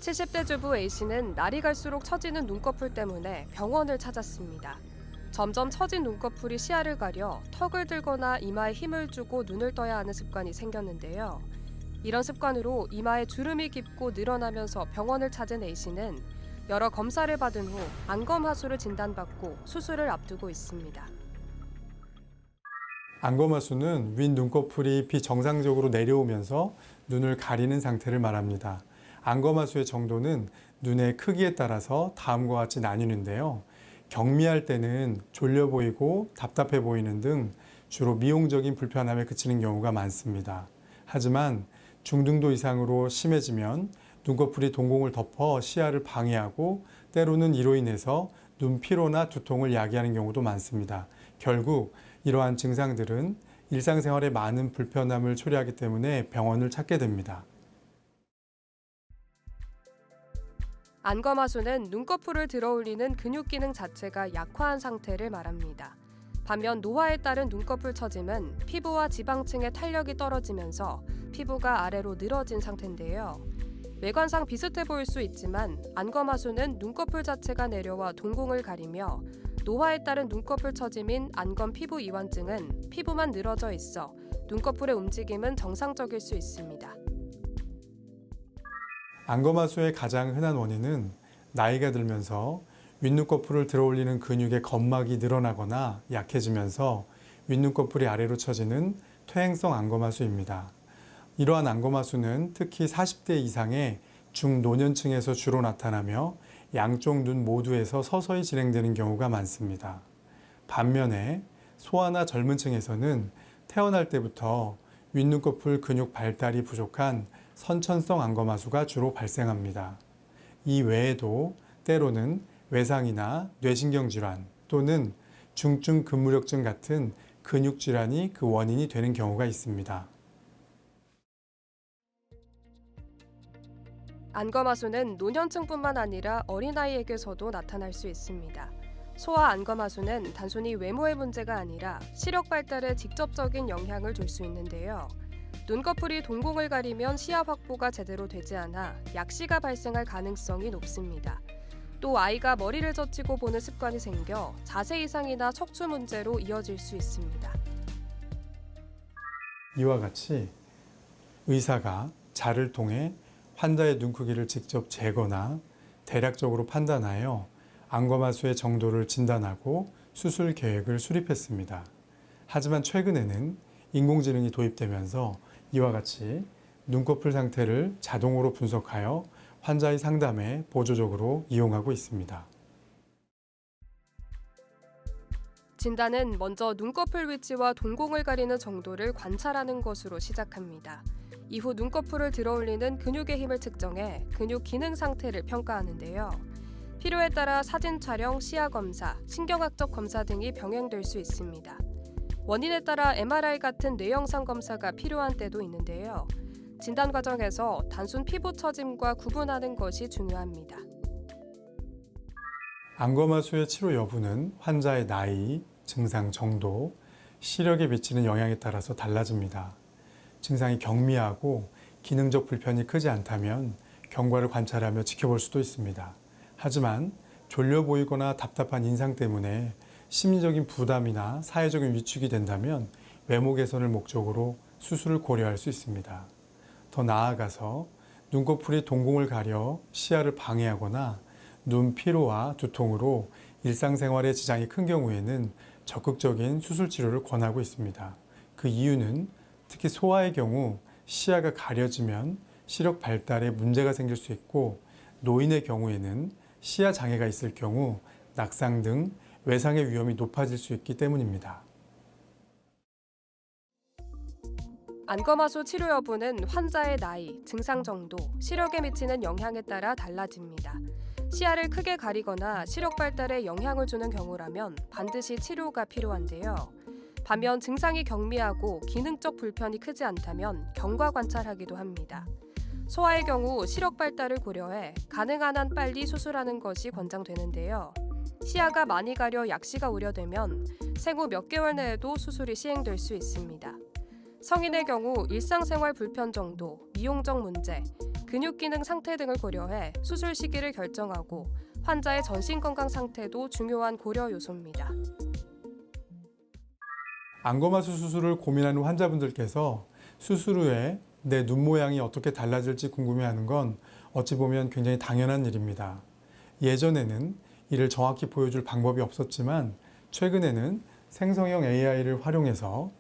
70대 주부 A씨는 날이 갈수록 처지는 눈꺼풀 때문에 병원을 찾았습니다. 점점 처진 눈꺼풀이 시야를 가려 턱을 들거나 이마에 힘을 주고 눈을 떠야 하는 습관이 생겼는데요. 이런 습관으로 이마에 주름이 깊고 늘어나면서 병원을 찾은 A씨는 여러 검사를 받은 후 안검하수를 진단받고 수술을 앞두고 있습니다. 안검하수는 윗 눈꺼풀이 비정상적으로 내려오면서 눈을 가리는 상태를 말합니다. 안검하수의 정도는 눈의 크기에 따라서 다음과 같이 나뉘는데요. 경미할 때는 졸려 보이고 답답해 보이는 등 주로 미용적인 불편함에 그치는 경우가 많습니다. 하지만 중등도 이상으로 심해지면 눈꺼풀이 동공을 덮어 시야를 방해하고 때로는 이로 인해서 눈 피로나 두통을 야기하는 경우도 많습니다. 결국 이러한 증상들은 일상생활에 많은 불편함을 초래하기 때문에 병원을 찾게 됩니다. 안검하수는 눈꺼풀을 들어올리는 근육 기능 자체가 약화한 상태를 말합니다. 반면 노화에 따른 눈꺼풀 처짐은 피부와 지방층의 탄력이 떨어지면서 피부가 아래로 늘어진 상태인데요. 외관상 비슷해 보일 수 있지만 안검하수는 눈꺼풀 자체가 내려와 동공을 가리며 노화에 따른 눈꺼풀 처짐인 안검 피부 이완증은 피부만 늘어져 있어 눈꺼풀의 움직임은 정상적일 수 있습니다. 안검하수의 가장 흔한 원인은 나이가 들면서 윗눈꺼풀을 들어올리는 근육의 점막이 늘어나거나 약해지면서 윗눈꺼풀이 아래로 처지는 퇴행성 안검하수입니다. 이러한 안검하수는 특히 40대 이상의 중노년층에서 주로 나타나며 양쪽 눈 모두에서 서서히 진행되는 경우가 많습니다. 반면에 소아나 젊은 층에서는 태어날 때부터 윗눈꺼풀 근육 발달이 부족한 선천성 안검하수가 주로 발생합니다. 이 외에도 때로는 외상이나 뇌신경 질환 또는 중증 근무력증 같은 근육 질환이 그 원인이 되는 경우가 있습니다. 안검하수는 노년층뿐만 아니라 어린아이에게서도 나타날 수 있습니다. 소아 안검하수는 단순히 외모의 문제가 아니라 시력 발달에 직접적인 영향을 줄 수 있는데요. 눈꺼풀이 동공을 가리면 시야 확보가 제대로 되지 않아 약시가 발생할 가능성이 높습니다. 또 아이가 머리를 젖히고 보는 습관이 생겨 자세 이상이나 척추 문제로 이어질 수 있습니다. 이와 같이 의사가 자를 통해 환자의 눈 크기를 직접 재거나 대략적으로 판단하여 안검하수의 정도를 진단하고 수술 계획을 수립했습니다. 하지만 최근에는 인공지능이 도입되면서 이와 같이 눈꺼풀 상태를 자동으로 분석하여 환자의 상담에 보조적으로 이용하고 있습니다. 진단은 먼저 눈꺼풀 위치와 동공을 가리는 정도를 관찰하는 것으로 시작합니다. 이후 눈꺼풀을 들어올리는 근육의 힘을 측정해 근육 기능 상태를 평가하는데요. 필요에 따라 사진 촬영, 시야 검사, 신경학적 검사 등이 병행될 수 있습니다. 원인에 따라 MRI 같은 뇌영상 검사가 필요한 때도 있는데요. 진단 과정에서 단순 피부 처짐과 구분하는 것이 중요합니다. 안검하수의 치료 여부는 환자의 나이, 증상 정도, 시력에 미치는 영향에 따라서 달라집니다. 증상이 경미하고 기능적 불편이 크지 않다면 경과를 관찰하며 지켜볼 수도 있습니다. 하지만 졸려 보이거나 답답한 인상 때문에 심리적인 부담이나 사회적인 위축이 된다면 외모 개선을 목적으로 수술을 고려할 수 있습니다. 더 나아가서 눈꺼풀이 동공을 가려 시야를 방해하거나 눈 피로와 두통으로 일상생활에 지장이 큰 경우에는 적극적인 수술 치료를 권하고 있습니다. 그 이유는 특히 소아의 경우 시야가 가려지면 시력 발달에 문제가 생길 수 있고 노인의 경우에는 시야 장애가 있을 경우 낙상 등 외상의 위험이 높아질 수 있기 때문입니다. 안검하수 치료 여부는 환자의 나이, 증상 정도, 시력에 미치는 영향에 따라 달라집니다. 시야를 크게 가리거나 시력 발달에 영향을 주는 경우라면 반드시 치료가 필요한데요. 반면 증상이 경미하고 기능적 불편이 크지 않다면 경과 관찰하기도 합니다. 소아의 경우 시력 발달을 고려해 가능한 한 빨리 수술하는 것이 권장되는데요. 시야가 많이 가려 약시가 우려되면 생후 몇 개월 내에도 수술이 시행될 수 있습니다. 성인의 경우 일상생활 불편 정도, 미용적 문제, 근육 기능 상태 등을 고려해 수술 시기를 결정하고 환자의 전신 건강 상태도 중요한 고려 요소입니다. 안검하수 수술을 고민하는 환자분들께서 수술 후에 내 눈 모양이 어떻게 달라질지 궁금해하는 건 어찌 보면 굉장히 당연한 일입니다. 예전에는 이를 정확히 보여줄 방법이 없었지만 최근에는 생성형 AI를 활용해서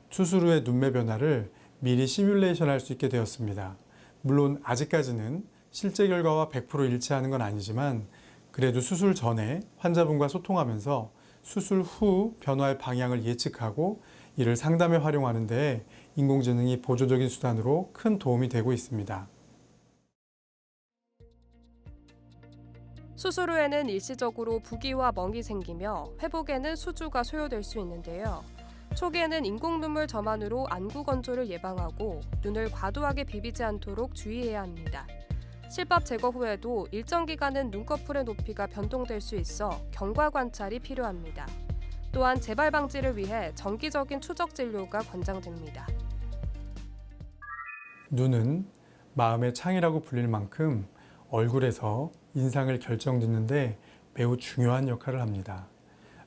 수술 후의 눈매 변화를 미리 시뮬레이션 할 수 있게 되었습니다. 물론 아직까지는 실제 결과와 100% 일치하는 건 아니지만 그래도 수술 전에 환자분과 소통하면서 수술 후 변화의 방향을 예측하고 이를 상담에 활용하는 데 인공지능이 보조적인 수단으로 큰 도움이 되고 있습니다. 수술 후에는 일시적으로 부기와 멍이 생기며 회복에는 수주가 소요될 수 있는데요. 초기에는 인공 눈물 점안으로 안구 건조를 예방하고 눈을 과도하게 비비지 않도록 주의해야 합니다. 실밥 제거 후에도 일정 기간은 눈꺼풀의 높이가 변동될 수 있어 경과 관찰이 필요합니다. 또한 재발 방지를 위해 정기적인 추적 진료가 권장됩니다. 눈은 마음의 창이라고 불릴 만큼 얼굴에서 인상을 결정짓는데 매우 중요한 역할을 합니다.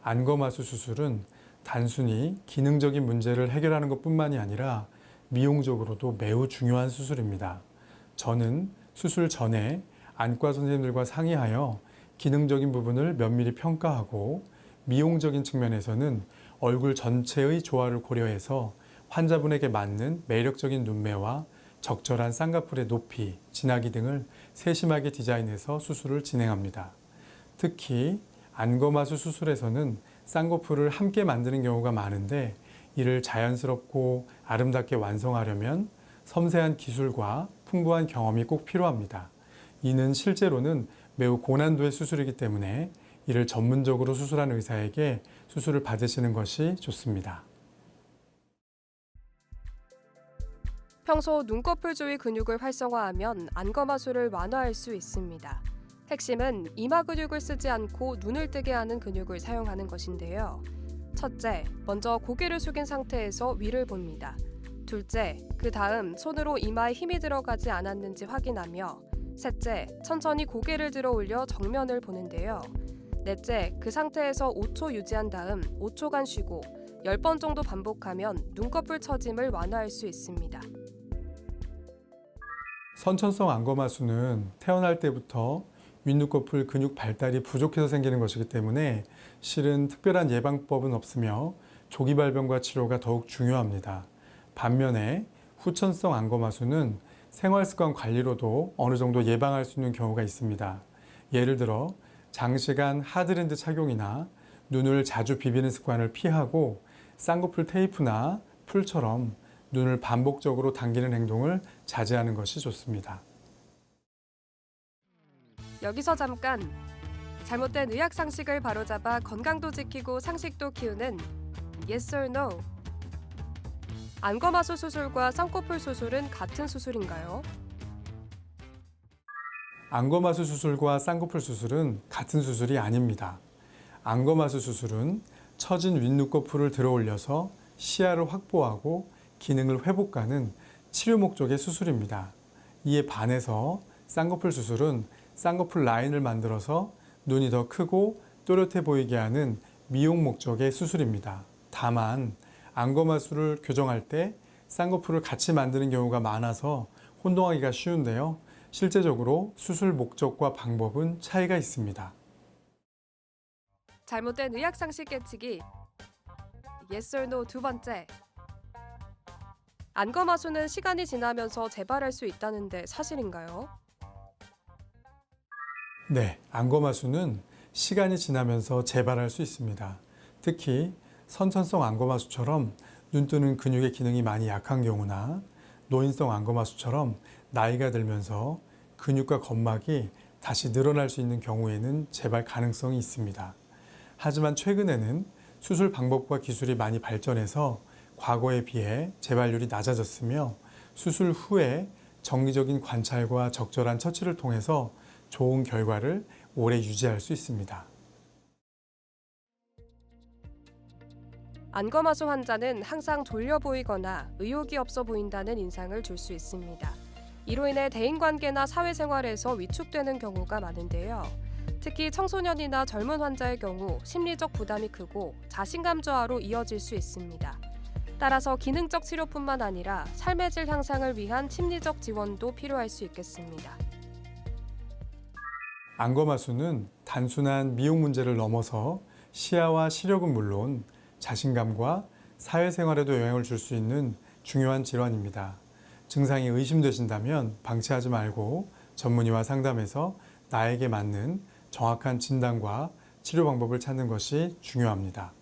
안검하수 수술은 단순히 기능적인 문제를 해결하는 것뿐만이 아니라 미용적으로도 매우 중요한 수술입니다. 저는 수술 전에 안과 선생님들과 상의하여 기능적인 부분을 면밀히 평가하고 미용적인 측면에서는 얼굴 전체의 조화를 고려해서 환자분에게 맞는 매력적인 눈매와 적절한 쌍꺼풀의 높이, 진하기 등을 세심하게 디자인해서 수술을 진행합니다. 특히 안검하수 수술에서는 쌍꺼풀을 함께 만드는 경우가 많은데 이를 자연스럽고 아름답게 완성하려면 섬세한 기술과 풍부한 경험이 꼭 필요합니다. 이는 실제로는 매우 고난도의 수술이기 때문에 이를 전문적으로 수술한 의사에게 수술을 받으시는 것이 좋습니다. 평소 눈꺼풀 주위 근육을 활성화하면 안검하수를 완화할 수 있습니다. 핵심은 이마 근육을 쓰지 않고 눈을 뜨게 하는 근육을 사용하는 것인데요. 첫째, 먼저 고개를 숙인 상태에서 위를 봅니다. 둘째, 그 다음 손으로 이마에 힘이 들어가지 않았는지 확인하며 셋째, 천천히 고개를 들어 올려 정면을 보는데요. 넷째, 그 상태에서 5초 유지한 다음 5초간 쉬고 10번 정도 반복하면 눈꺼풀 처짐을 완화할 수 있습니다. 선천성 안검하수는 태어날 때부터 윗눈꺼풀 근육 발달이 부족해서 생기는 것이기 때문에 실은 특별한 예방법은 없으며 조기 발견과 치료가 더욱 중요합니다. 반면에 후천성 안검하수는 생활습관 관리로도 어느 정도 예방할 수 있는 경우가 있습니다. 예를 들어 장시간 하드랜드 착용이나 눈을 자주 비비는 습관을 피하고 쌍꺼풀 테이프나 풀처럼 눈을 반복적으로 당기는 행동을 자제하는 것이 좋습니다. 여기서 잠깐! 잘못된 의학 상식을 바로잡아 건강도 지키고 상식도 키우는 Yes or No. 안검하수 수술과 쌍꺼풀 수술은 같은 수술인가요? 안검하수 수술과 쌍꺼풀 수술은 같은 수술이 아닙니다. 안검하수 수술은 처진 윗눈꺼풀을 들어 올려서 시야를 확보하고 기능을 회복하는 치료 목적의 수술입니다. 이에 반해서 쌍꺼풀 수술은 쌍꺼풀 라인을 만들어서 눈이 더 크고 또렷해 보이게 하는 미용 목적의 수술입니다. 다만 안검하수를 교정할 때 쌍꺼풀을 같이 만드는 경우가 많아서 혼동하기가 쉬운데요. 실제적으로 수술 목적과 방법은 차이가 있습니다. 잘못된 의학 상식 깨치기. Yes or No 두 번째. 안검하수는 시간이 지나면서 재발할 수 있다는데 사실인가요? 네, 안검하수는 시간이 지나면서 재발할 수 있습니다. 특히 선천성 안검하수처럼 눈뜨는 근육의 기능이 많이 약한 경우나 노인성 안검하수처럼 나이가 들면서 근육과 점막이 다시 늘어날 수 있는 경우에는 재발 가능성이 있습니다. 하지만 최근에는 수술 방법과 기술이 많이 발전해서 과거에 비해 재발률이 낮아졌으며 수술 후에 정기적인 관찰과 적절한 처치를 통해서 좋은 결과를 오래 유지할 수 있습니다. 안검하수 환자는 항상 졸려 보이거나 의욕이 없어 보인다는 인상을 줄 수 있습니다. 이로 인해 대인관계나 사회생활에서 위축되는 경우가 많은데요. 특히 청소년이나 젊은 환자의 경우 심리적 부담이 크고 자신감 저하로 이어질 수 있습니다. 따라서 기능적 치료뿐만 아니라 삶의 질 향상을 위한 심리적 지원도 필요할 수 있겠습니다. 안검하수는 단순한 미용 문제를 넘어서 시야와 시력은 물론 자신감과 사회생활에도 영향을 줄 수 있는 중요한 질환입니다. 증상이 의심되신다면 방치하지 말고 전문의와 상담해서 나에게 맞는 정확한 진단과 치료 방법을 찾는 것이 중요합니다.